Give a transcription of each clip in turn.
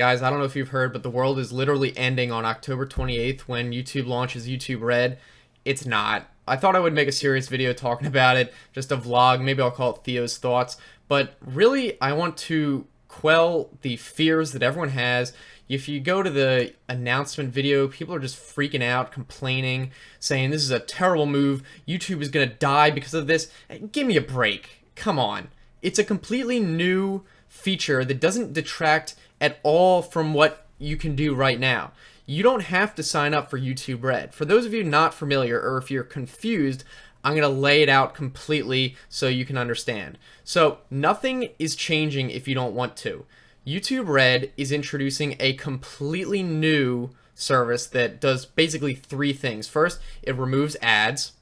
Guys, I don't know if you've heard, but the world is literally ending on October 28th when YouTube launches YouTube Red. It's not. I thought I would make a serious video talking about it, just a vlog. Maybe I'll call it Thio's Thoughts. But really, I want to quell the fears that everyone has. If you go to the announcement video, people are just freaking out, complaining, saying this is a terrible move. YouTube is going to die because of this. Give me a break. Come on. It's a completely new feature that doesn't detract at all from what you can do right now. You don't have to sign up for YouTube Red. For those of you not familiar, or if you're confused, I'm going to lay it out completely so you can understand. So nothing is changing if you don't want to. YouTube Red is introducing a completely new service that does basically three things. First, it removes ads.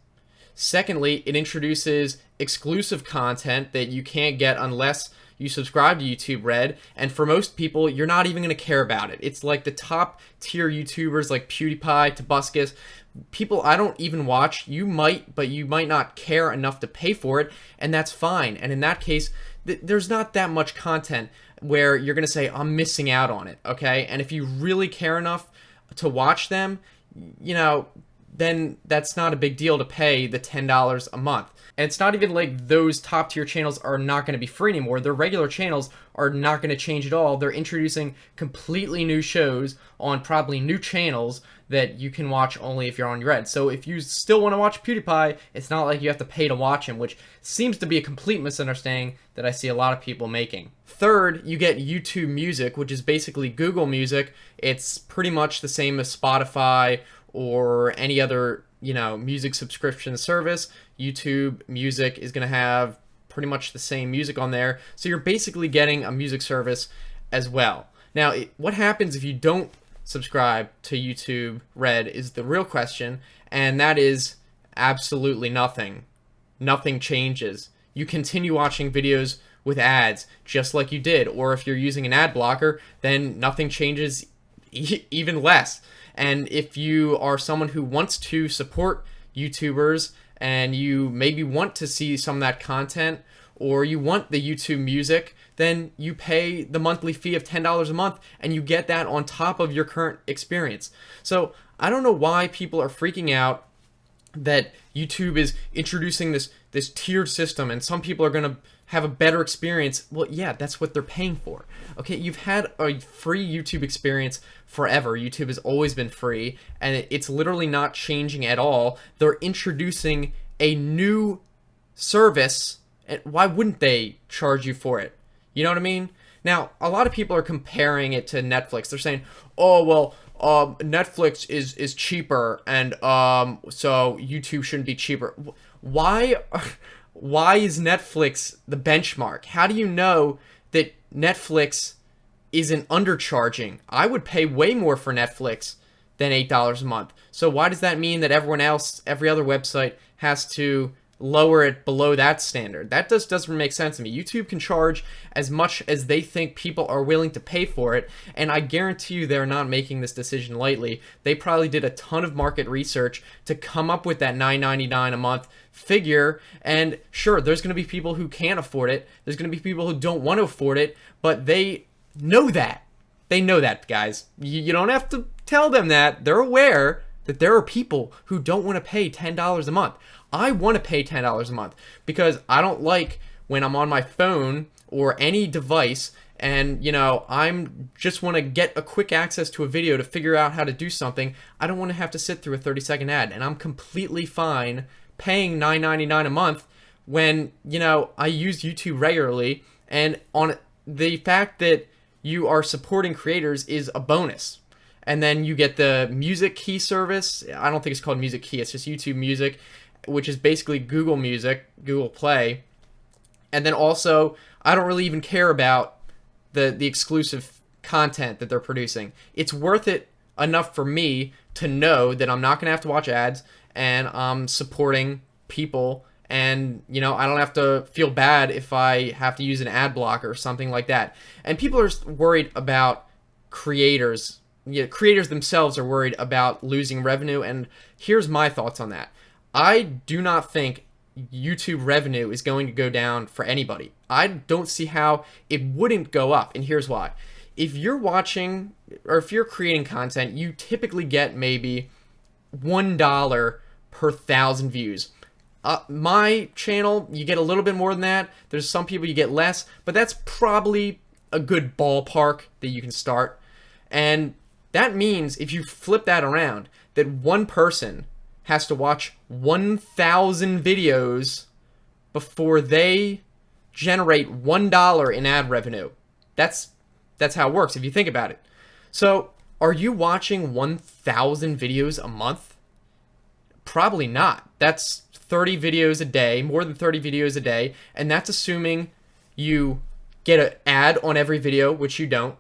Secondly, it introduces exclusive content that you can't get unless you subscribe to YouTube Red, and for most people, you're not even going to care about it. It's like the top tier YouTubers like PewDiePie, Tobuscus, people I don't even watch. You might, but you might not care enough to pay for it, and that's fine. And in that case, there's not that much content where you're going to say, I'm missing out on it, okay? And if you really care enough to watch them, you know, then that's not a big deal to pay the $10 a month. And it's not even like those top tier channels are not going to be free anymore. Their regular channels are not going to change at all. They're introducing completely new shows on probably new channels that you can watch only if you're on Red. So if you still want to watch PewDiePie, it's not like you have to pay to watch him, which seems to be a complete misunderstanding that I see a lot of people making. Third, you get YouTube Music, which is basically Google Music. It's pretty much the same as Spotify or any other, you know, music subscription service. YouTube Music is going to have pretty much the same music on there. So you're basically getting a music service as well. Now, what happens if you don't subscribe to YouTube Red is the real question, and that is absolutely nothing. Nothing changes. You continue watching videos with ads just like you did, or if you're using an ad blocker, then nothing changes, even less. And if you are someone who wants to support YouTubers and you maybe want to see some of that content, or you want the YouTube Music, then you pay the monthly fee of $10 a month and you get that on top of your current experience. So I don't know why people are freaking out that YouTube is introducing this tiered system and some people are going to have a better experience. Well, yeah, that's what they're paying for. Okay, you've had a free YouTube experience forever. YouTube has always been free, and it's literally not changing at all. They're introducing a new service, and why wouldn't they charge you for it? You know what I mean? Now, a lot of people are comparing it to Netflix. They're saying, oh, well, Netflix is cheaper, and so YouTube shouldn't be cheaper. Why is Netflix the benchmark? How do you know that Netflix isn't undercharging? I would pay way more for Netflix than $8 a month. So why does that mean that everyone else, every other website, has to lower it below that standard? That doesn't make sense to me. YouTube can charge as much as they think people are willing to pay for it, and I guarantee you they're not making this decision lightly. They probably did a ton of market research to come up with that $9.99 a month figure, and sure, there's going to be people who can't afford it. There's going to be people who don't want to afford it, but they know that. They know that, guys. You don't have to tell them that. They're aware that there are people who don't want to pay $10 a month. I want to pay $10 a month because I don't like when I'm on my phone or any device and, you know, I'm just want to get a quick access to a video to figure out how to do something. I don't want to have to sit through a 30-second ad, and I'm completely fine paying $9.99 a month when, you know, I use YouTube regularly, and on the fact that you are supporting creators is a bonus. And then you get the Music Key service. I don't think it's called Music Key. It's just YouTube Music, which is basically Google Music, Google Play. And then also, I don't really even care about the exclusive content that they're producing. It's worth it enough for me to know that I'm not going to have to watch ads and I'm supporting people, and, you know, I don't have to feel bad if I have to use an ad blocker or something like that. And people are worried about creators. Yeah, creators themselves are worried about losing revenue, and here's my thoughts on that. I do not think YouTube revenue is going to go down for anybody. I don't see how it wouldn't go up, and here's why. if you're watching or if you're creating content, you typically get maybe $1 per 1,000 views. My channel, you get a little bit more than that. There's some people you get less, but that's probably a good ballpark that you can start. And that means if you flip that around, that one person has to watch 1,000 videos before they generate $1 in ad revenue. That's how it works if you think about it. So, are you watching 1,000 videos a month? Probably not. That's 30 videos a day, more than 30 videos a day, and that's assuming you get an ad on every video, which you don't,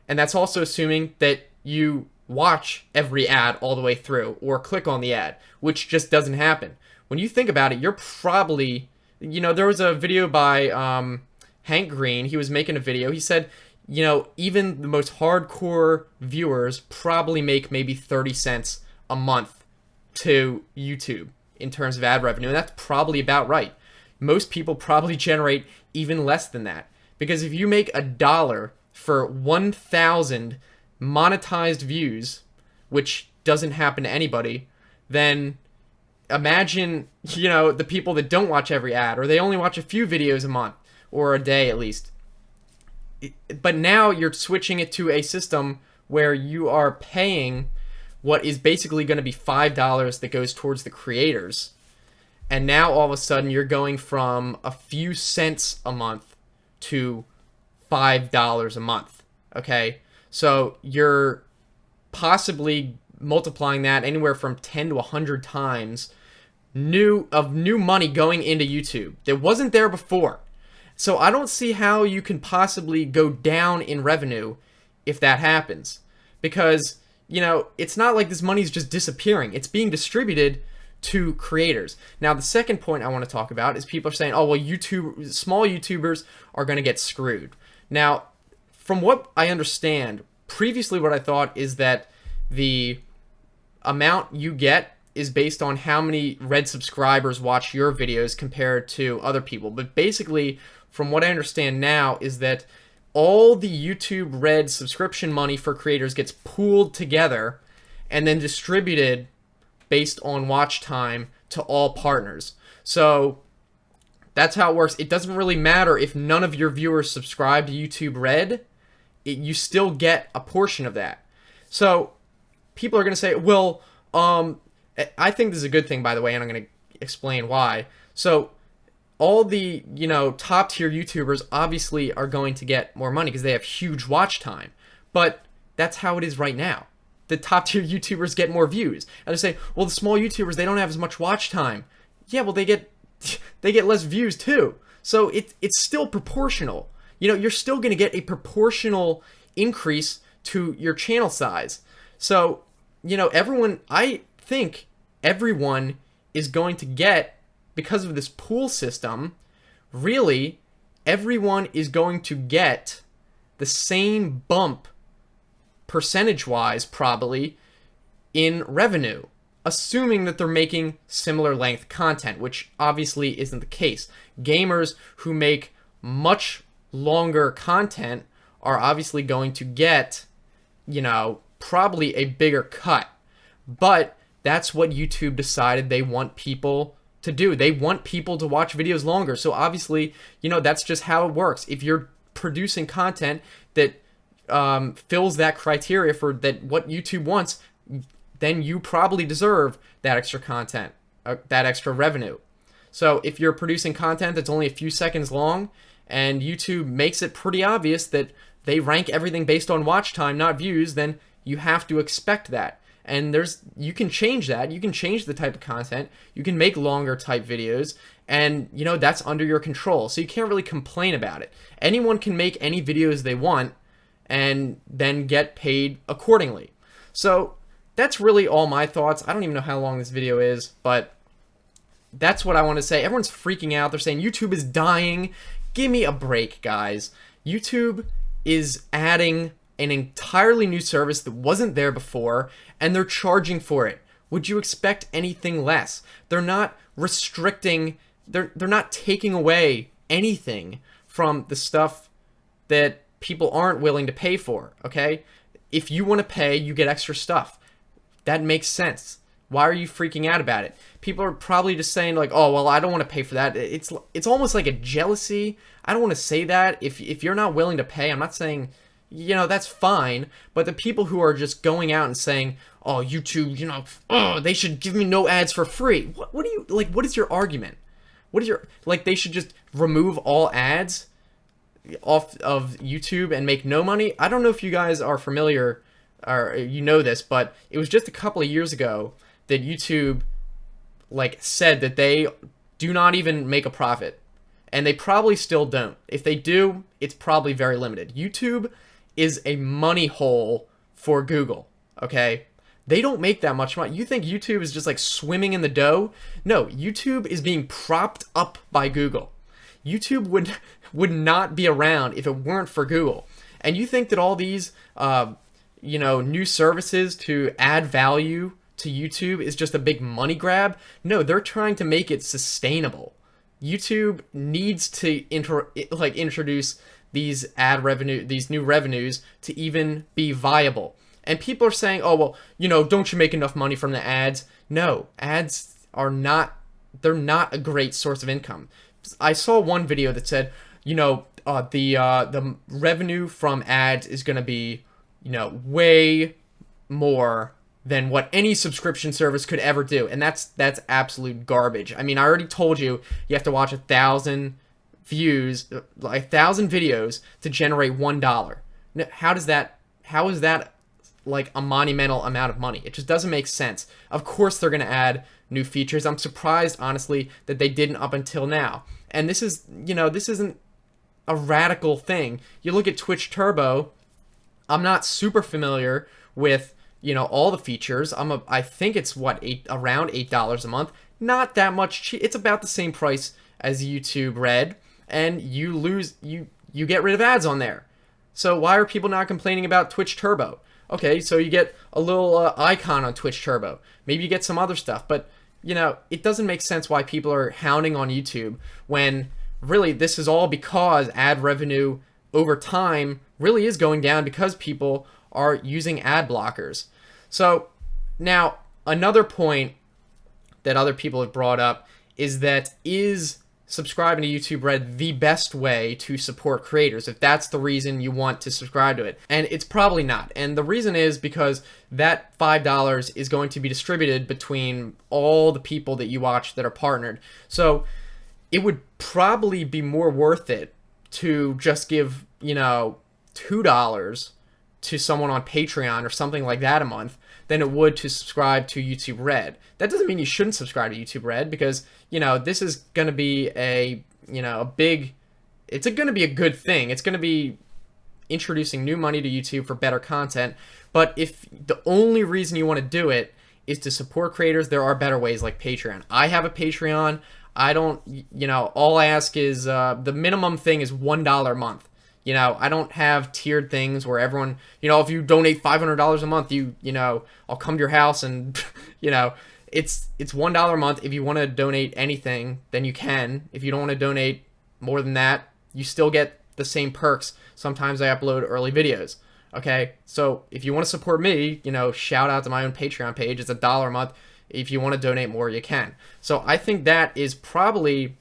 and that's also assuming that you watch every ad all the way through or click on the ad, which just doesn't happen. When you think about it, you're probably, there was a video by Hank Green. He was making a video. He said, even the most hardcore viewers probably make maybe 30 cents a month to YouTube in terms of ad revenue, and that's probably about right. Most people probably generate even less than that, because if you make $1 for 1,000 monetized views, which doesn't happen to anybody, then imagine, the people that don't watch every ad, or they only watch a few videos a month, or a day at least. But now you're switching it to a system where you are paying what is basically going to be $5 that goes towards the creators. And now all of a sudden you're going from a few cents a month to $5 a month. Okay? So you're possibly multiplying that anywhere from 10 to 100 times new money going into YouTube that wasn't there before. So I don't see how you can possibly go down in revenue if that happens. Because, it's not like this money's just disappearing. It's being distributed to creators. Now, the second point I want to talk about is people are saying, oh, well, small YouTubers are going to get screwed. Now, from what I understand, previously what I thought is that the amount you get is based on how many red subscribers watch your videos compared to other people. But basically, from what I understand now, is that all the YouTube Red subscription money for creators gets pooled together and then distributed based on watch time to all partners. So that's how it works. It doesn't really matter if none of your viewers subscribe to YouTube Red. You still get a portion of that. So people are going to say, well, I think this is a good thing, by the way, and I'm going to explain why. So all the, top tier YouTubers obviously are going to get more money because they have huge watch time. But that's how it is right now. The top tier YouTubers get more views. And they say, well, the small YouTubers, they don't have as much watch time. Yeah, well, they get less views too. So it's still proportional. You're still going to get a proportional increase to your channel size. So, I think everyone is going to get, because of this pool system, really, everyone is going to get the same bump, percentage-wise, probably, in revenue, assuming that they're making similar length content, which obviously isn't the case. Gamers who make much longer content are obviously going to get, probably a bigger cut. But that's what YouTube decided they want people to do. They want people to watch videos longer. So obviously, that's just how it works. If you're producing content that fills that criteria for that what YouTube wants, then you probably deserve that extra content, that extra revenue. So if you're producing content that's only a few seconds long, and YouTube makes it pretty obvious that they rank everything based on watch time, not views, then you have to expect that. And you can change that. You can change the type of content. You can make longer type videos, and that's under your control. So you can't really complain about it. Anyone can make any videos they want and then get paid accordingly. So that's really all my thoughts. I don't even know how long this video is, but that's what I want to say. Everyone's freaking out. They're saying YouTube is dying. Give me a break, guys. YouTube is adding an entirely new service that wasn't there before, and they're charging for it. Would you expect anything less? They're not restricting, they're not taking away anything from the stuff that people aren't willing to pay for, okay? If you want to pay, you get extra stuff. That makes sense. Why are you freaking out about it? People are probably just saying like, oh, well, I don't want to pay for that. It's almost like a jealousy. I don't want to say that. If you're not willing to pay, I'm not saying, that's fine. But the people who are just going out and saying, oh, YouTube, oh, they should give me no ads for free. What do you, like, what is your argument? What is your, like, they should just remove all ads off of YouTube and make no money? I don't know if you guys are familiar or this, but it was just a couple of years ago that YouTube said that they do not even make a profit, and they probably still don't. If they do, it's probably very limited. YouTube is a money hole for Google, okay? They don't make that much money. You think YouTube is just swimming in the dough? No, YouTube is being propped up by Google. YouTube would not be around if it weren't for Google. And you think that all these new services to add value to YouTube is just a big money grab? No, they're trying to make it sustainable. YouTube needs to introduce these these new revenues to even be viable. And people are saying, oh, well, don't you make enough money from the ads? No, ads they're not a great source of income. I saw one video that said, the revenue from ads is going to be, way more than what any subscription service could ever do. And that's absolute garbage. I mean, I already told you have to watch 1,000 views, 1,000 videos to generate $1. How is that a monumental amount of money? It just doesn't make sense. Of course they're going to add new features. I'm surprised, honestly, that they didn't up until now. And this isn't a radical thing. You look at Twitch Turbo. I'm not super familiar with all the features. I think it's around $8 a month. Not that much. It's about the same price as YouTube Red, and you get rid of ads on there. So why are people not complaining about Twitch Turbo? Okay, so you get a little icon on Twitch Turbo. Maybe you get some other stuff, but it doesn't make sense why people are hounding on YouTube when really this is all because ad revenue over time really is going down because people are using ad blockers. So now another point that other people have brought up is subscribing to YouTube Red the best way to support creators, if that's the reason you want to subscribe to it. And it's probably not. And the reason is because that $5 is going to be distributed between all the people that you watch that are partnered. So it would probably be more worth it to just give, $2 to someone on Patreon or something like that a month than it would to subscribe to YouTube Red. That doesn't mean you shouldn't subscribe to YouTube Red, because this is going to be it's going to be a good thing. It's going to be introducing new money to YouTube for better content. But if the only reason you want to do it is to support creators, there are better ways like Patreon. I have a Patreon. I don't, all I ask is the minimum thing is $1 a month. I don't have tiered things where everyone, if you donate $500 a month, I'll come to your house and, it's $1 a month. If you want to donate anything, then you can. If you don't want to donate more than that, you still get the same perks. Sometimes I upload early videos. Okay, so if you want to support me, shout out to my own Patreon page. It's $1 a month. If you want to donate more, you can. So I think that is probably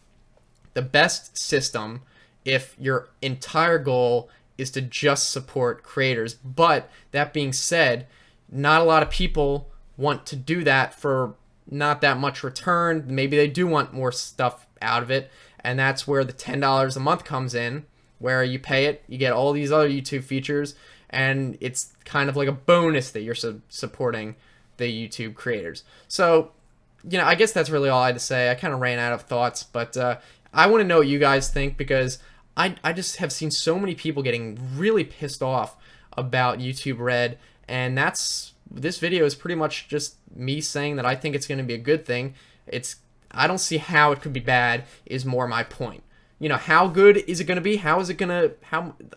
the best system if your entire goal is to just support creators. But that being said, not a lot of people want to do that for not that much return. Maybe they do want more stuff out of it, and that's where the $10 a month comes in, where you pay it, you get all these other YouTube features, and it's kind of like a bonus that you're supporting the YouTube creators. So, I guess that's really all I had to say. I kind of ran out of thoughts, but I want to know what you guys think, because I just have seen so many people getting really pissed off about YouTube Red, and this video is pretty much just me saying that I think it's going to be a good thing. I don't see how it could be bad is more my point. How good is it going to be? How is it going to,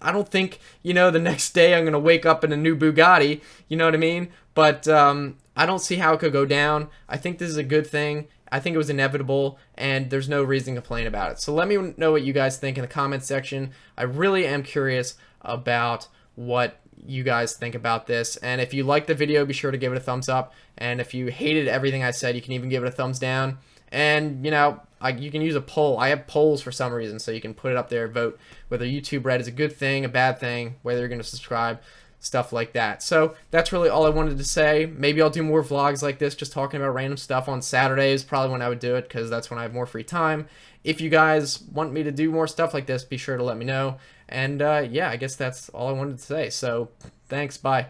I don't think, the next day I'm going to wake up in a new Bugatti, you know what I mean? But I don't see how it could go down. I think this is a good thing. I think it was inevitable, and there's no reason to complain about it. So let me know what you guys think in the comments section. I really am curious about what you guys think about this. And if you like the video, be sure to give it a thumbs up. And if you hated everything I said, you can even give it a thumbs down. And, you know, you can use a poll. I have polls for some reason, so you can put it up there, vote whether YouTube Red is a good thing, a bad thing, whether you're going to subscribe, stuff like that. So that's really all I wanted to say. Maybe I'll do more vlogs like this, just talking about random stuff on Saturdays, probably when I would do it, because that's when I have more free time. If you guys want me to do more stuff like this, be sure to let me know. And yeah, I guess that's all I wanted to say. So thanks, bye.